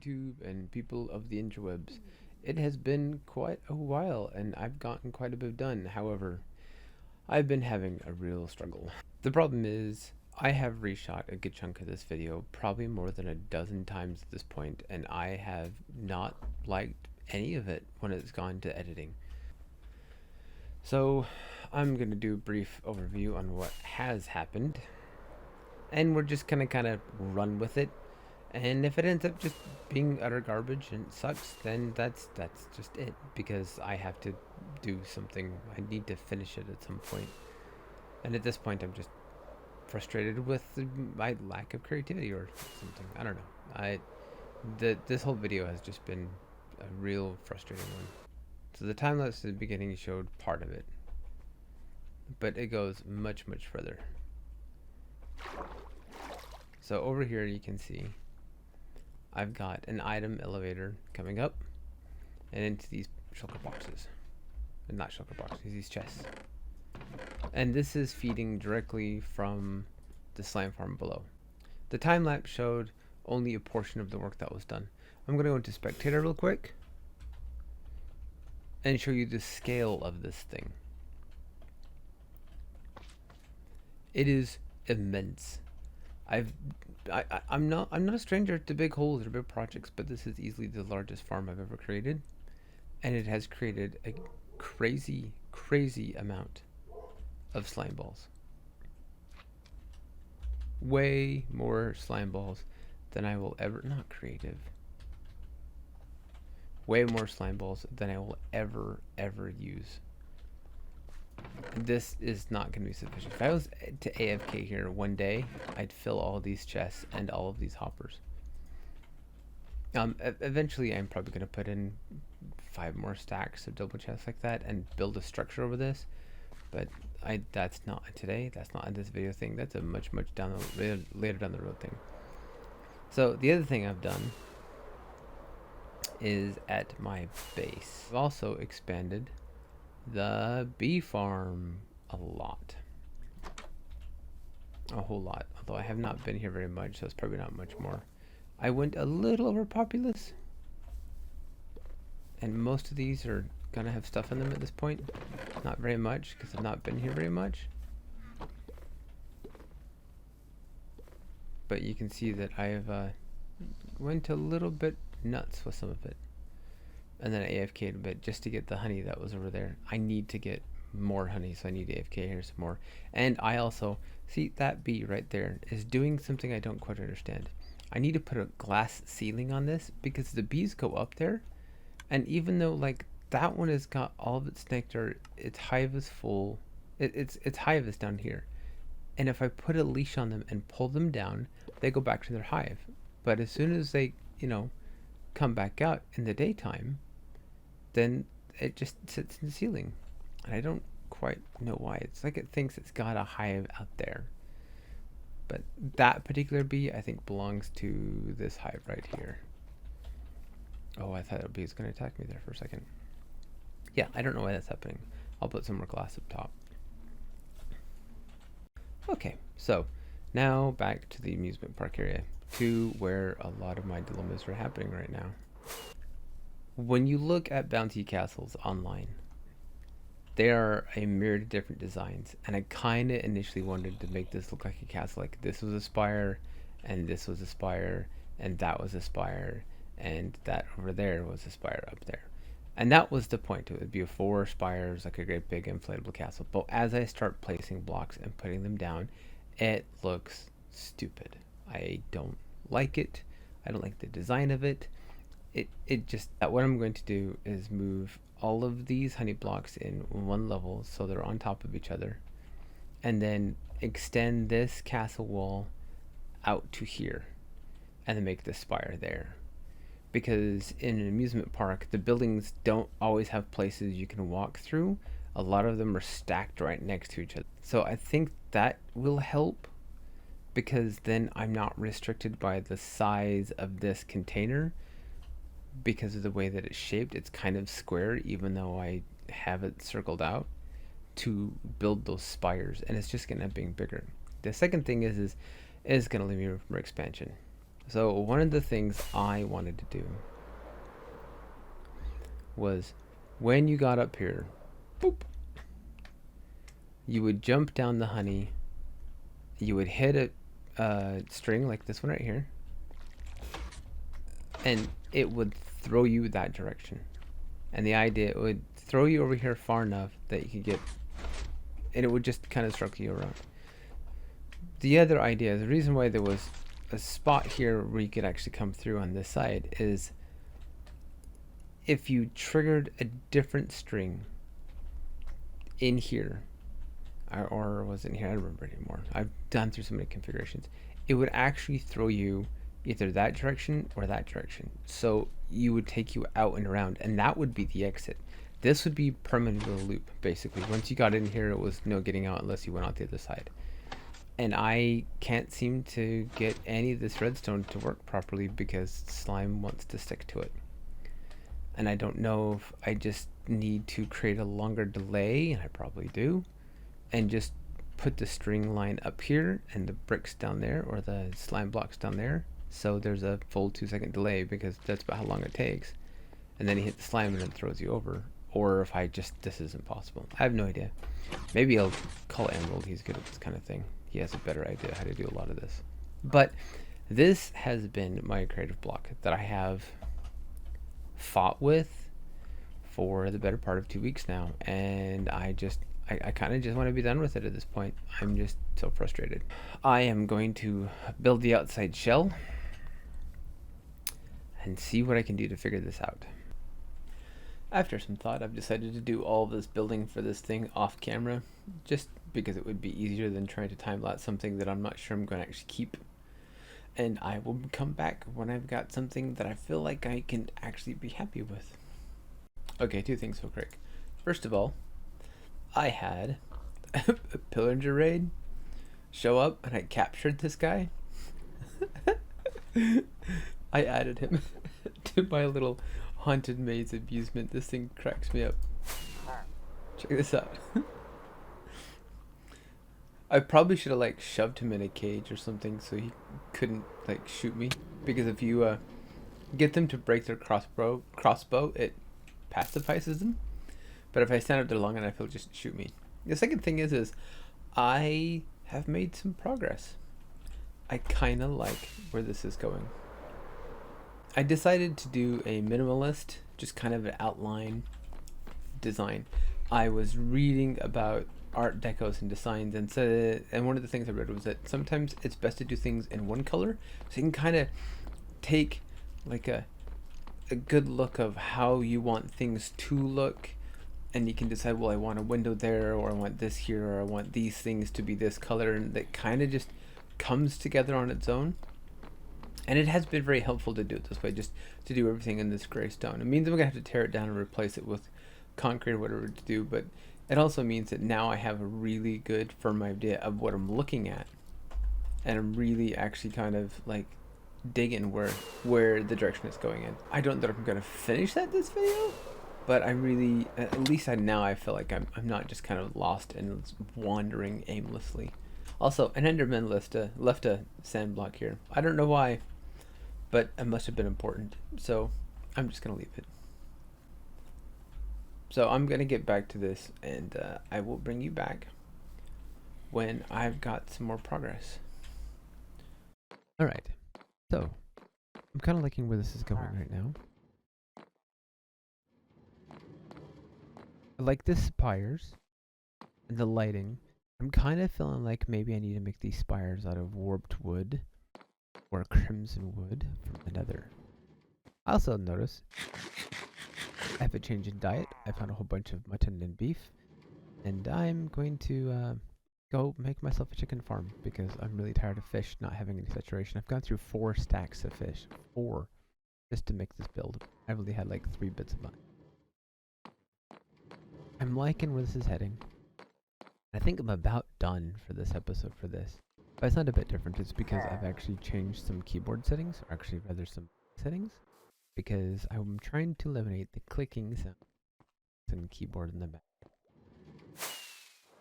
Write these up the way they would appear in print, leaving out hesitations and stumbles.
YouTube and people of the interwebs. It has been quite a while and I've gotten quite a bit done. However, I've been having a real struggle. The problem is, I have reshot a good chunk of this video, probably more than a dozen times at this point, and I have not liked any of it when it's gone to editing. So, I'm going to do a brief overview on what has happened, and we're just going to kind of run with it. And if it ends up just being utter garbage and it sucks, then that's just it, because I have to do something. I need to finish it at some point. And at this point, I'm just frustrated with my lack of creativity or something. I don't know. This whole video has just been a real frustrating one. So the time lapse at the beginning showed part of it, but it goes much further. So over here you can see I've got an item elevator coming up and into these shulker boxes. Not shulker boxes, these chests. And this is feeding directly from the slime farm below. The time lapse showed only a portion of the work that was done. I'm going to go into spectator real quick and show you the scale of this thing. It is immense. I'm not a stranger to big holes or big projects, but this is easily the largest farm I've ever created, and it has created a crazy amount of slime balls. Way more slime balls than I will ever, not creative. Way more slime balls than I will ever use. This is not going to be sufficient. If I was to AFK here one day, I'd fill all these chests and all of these hoppers. Eventually, I'm probably going to put in 5 more stacks of double chests like that and build a structure over this. But that's not today. That's not in this video thing. That's a much later down the road thing. So the other thing I've done is at my base, I've also expanded the bee farm a lot. A whole lot. Although I have not been here very much, so it's probably not much more. I went a little overpopulous, and most of these are gonna have stuff in them at this point. Not very much, because I've not been here very much. But you can see that I've went a little bit nuts with some of it. And then I AFK'd a bit just to get the honey that was over there. I need to get more honey, so I need to AFK here some more. And I also, see that bee right there is doing something I don't quite understand. I need to put a glass ceiling on this because the bees go up there. And even though like that one has got all of its nectar, its hive is full. Its hive is down here. And if I put a leash on them and pull them down, they go back to their hive. But as soon as they, come back out in the daytime, then it just sits in the ceiling. And I don't quite know why. It's like it thinks it's got a hive out there. But that particular bee, I think, belongs to this hive right here. Oh, I thought that bee was going to attack me there for a second. Yeah, I don't know why that's happening. I'll put some more glass up top. Okay, so now back to the amusement park area, to where a lot of my dilemmas are happening right now. When you look at bounty castles online, there are a myriad of different designs, and I kind of initially wanted to make this look like a castle. Like this was a spire, and this was a spire, and that was a spire, and that over there was a spire up there. And that was the point. It would be 4 spires, like a great big inflatable castle. But as I start placing blocks and putting them down, it looks stupid. I don't like it. I don't like the design of it. It just, what I'm going to do is move all of these honey blocks in one level so they're on top of each other, and then extend this castle wall out to here and then make the spire there. Because in an amusement park, the buildings don't always have places you can walk through. A lot of them are stacked right next to each other. So I think that will help, because then I'm not restricted by the size of this container. Because of the way that it's shaped, it's kind of square, even though I have it circled out to build those spires, and it's just gonna be bigger. The second thing is going to leave me room for expansion. So one of the things I wanted to do was when you got up here, boop, you would jump down the honey, you would hit a string like this one right here, and it would throw you that direction. And the idea, it would throw you over here far enough that you could get, and it would just kind of circle you around. The other idea, the reason why there was a spot here where you could actually come through on this side is if you triggered a different string in here, or was it in here? I don't remember anymore. I've done through so many configurations. It would actually throw you either that direction or that direction. So you would take you out and around, and that would be the exit. This would be permanent little loop, basically. Once you got in here, it was no getting out unless you went out the other side. And I can't seem to get any of this redstone to work properly because slime wants to stick to it. And I don't know if I just need to create a longer delay, and I probably do, and just put the string line up here and the bricks down there, or the slime blocks down there, so there's a full 2-second delay, because that's about how long it takes. And then you hit the slime and it throws you over. Or if I just, this is impossible. I have no idea. Maybe I'll call Emerald, he's good at this kind of thing. He has a better idea how to do a lot of this. But this has been my creative block that I have fought with for the better part of 2 weeks now, and I kind of just want to be done with it at this point. I'm just so frustrated. I am going to build the outside shell and see what I can do to figure this out. After some thought, I've decided to do all this building for this thing off camera, just because it would be easier than trying to time-lapse something that I'm not sure I'm going to actually keep. And I will come back when I've got something that I feel like I can actually be happy with. Okay, 2 things real quick. First of all, I had a pillager raid show up and I captured this guy. I added him to my little haunted maze amusement. This thing cracks me up. Check this out. I probably should have like shoved him in a cage or something so he couldn't like shoot me, because if you get them to break their crossbow, it pacifizes them. But if I stand up there long enough, he'll just shoot me. The second thing is I have made some progress. I kind of like where this is going. I decided to do a minimalist, just kind of an outline design. I was reading about art decos and designs, and one of the things I read was that sometimes it's best to do things in one color, so you can kind of take like a good look of how you want things to look, and you can decide, well, I want a window there, or I want this here, or I want these things to be this color, and that kind of just comes together on its own. And it has been very helpful to do it this way, just to do everything in this gray stone. It means I'm gonna have to tear it down and replace it with concrete or whatever to do, but it also means that now I have a really good firm idea of what I'm looking at, and I'm really actually kind of like digging where the direction it's going in. I don't know if I'm gonna finish that this video, but I really, at least now I feel like I'm not just kind of lost and wandering aimlessly. Also, an Enderman left a sand block here. I don't know why, but it must have been important, so I'm just gonna leave it. So I'm gonna get back to this, and I will bring you back when I've got some more progress. Alright, so I'm kind of liking where this is going right now. I like the spires and the lighting. I'm kind of feeling like maybe I need to make these spires out of warped wood or crimson wood from the nether. I also notice I have a change in diet. I found a whole bunch of mutton and beef, and I'm going to go make myself a chicken farm because I'm really tired of fish not having any saturation. I've gone through 4 stacks of fish, 4, just to make this build. I really had like 3 bits of mutton. I'm liking where this is heading. I think I'm about done for this episode for this. If I sound a bit different, it's because I've actually changed some keyboard settings, or actually rather some settings, because I'm trying to eliminate the clicking sound and keyboard in the back.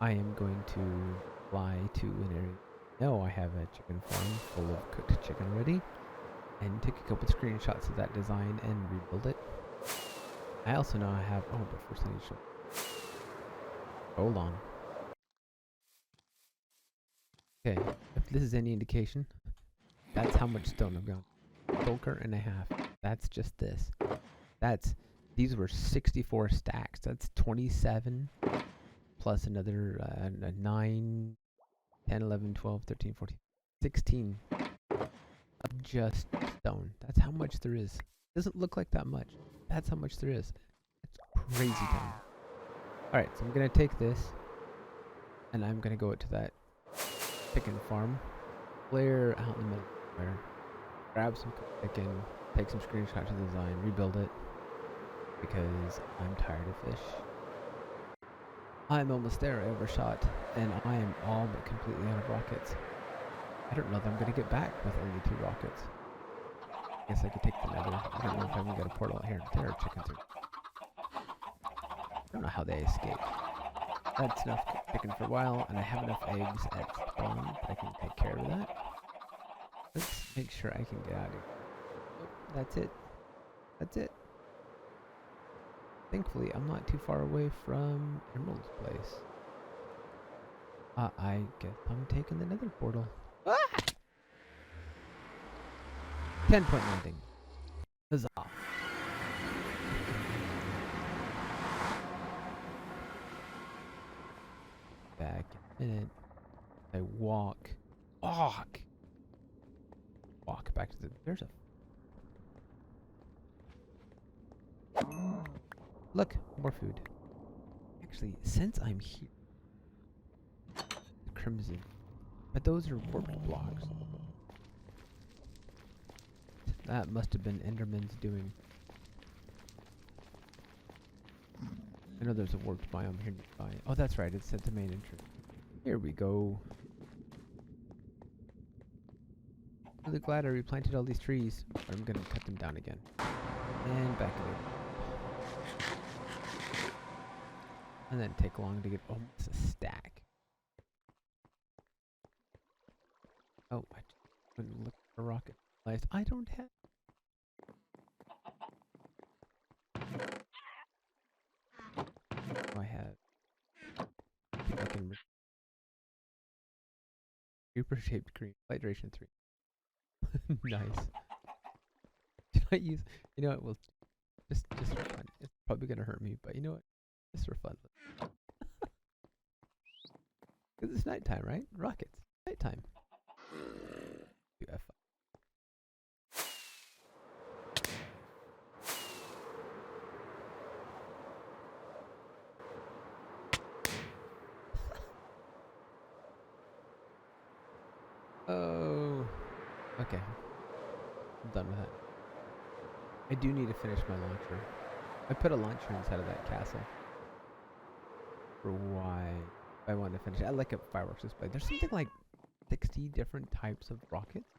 I am going to fly to an area. No, I have a chicken farm full of cooked chicken already, and took a couple screenshots of that design and rebuild it. I also know I have, oh, but first I need to show. Hold on. Okay, if this is any indication, that's how much stone I've got. Bulker and a half. That's just this. These were 64 stacks. That's 27 plus another 9, 10, 11, 12, 13, 14, 16 of just stone. That's how much there is. Doesn't look like that much. That's how much there is. It's crazy town. Alright, so I'm going to take this and I'm going to go out to that chicken farm. Clear out in the middle there. Grab some chicken, take some screenshots of the design, rebuild it because I'm tired of fish. I'm almost there. I overshot and I am all but completely out of rockets. I don't know that I'm going to get back with only 2 rockets. I guess I could take the nether. I don't know if I can get a portal out here. There are chickens. I don't know how they escape. That's enough chicken for a while, and I have enough eggs at spawn that I can take care of that. Let's make sure I can get out of here. Oh, that's it. That's it. Thankfully, I'm not too far away from Emerald's place. I guess I'm taking the nether portal. Ah! 10-point landing. Huzzah. Back in a minute. I walk back to the, there's a, look, more food. Actually, since I'm here, crimson, but those are warped blocks. That must have been Enderman's doing. I know there's a warped biome here nearby. Oh, that's right. It's at the main entrance. Here we go. Really glad I replanted all these trees. But I'm gonna cut them down again. And back again. And then take long to get almost a stack. Oh, I just couldn't look for rocket. I don't have. I have. I think I can. Super shaped green. Light duration 3. Nice. Did I use? You know what? Well, just for fun. It's probably gonna hurt me, but you know what? Just for fun. Cause it's nighttime, right? Rockets. Nighttime. UFO. Oh, okay. I'm done with that. I do need to finish my launcher. I put a launcher inside of that castle. For why I want to finish it. I like a fireworks display. There's something like 60 different types of rockets.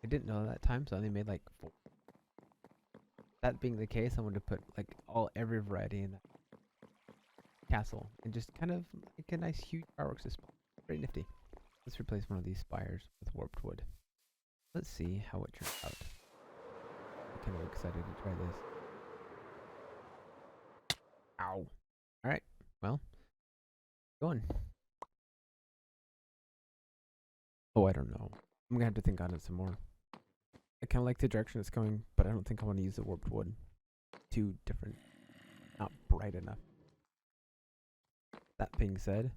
I didn't know that time, so I only made like 4. That being the case, I wanted to put like every variety in that castle and just kind of make a nice huge fireworks display. Very nifty. Let's replace one of these spires with warped wood. Let's see how it turns out. I'm kind of excited to try this. Ow. Alright, well, going. Oh, I don't know. I'm gonna have to think on it some more. I kind of like the direction it's going, but I don't think I want to use the warped wood. Too different. Not bright enough. That being said,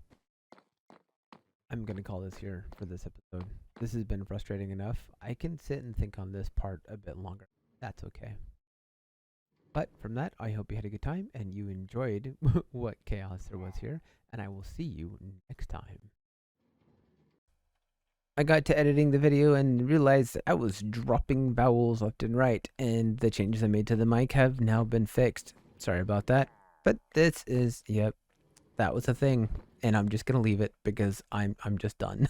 I'm gonna call this here for this episode. This has been frustrating enough. I can sit and think on this part a bit longer. That's okay. But from that, I hope you had a good time and you enjoyed what chaos there was here, and I will see you next time. I got to editing the video and realized that I was dropping vowels left and right, and the changes I made to the mic have now been fixed. Sorry about that. But this is, yep, that was a thing. And I'm just gonna leave it because I'm just done.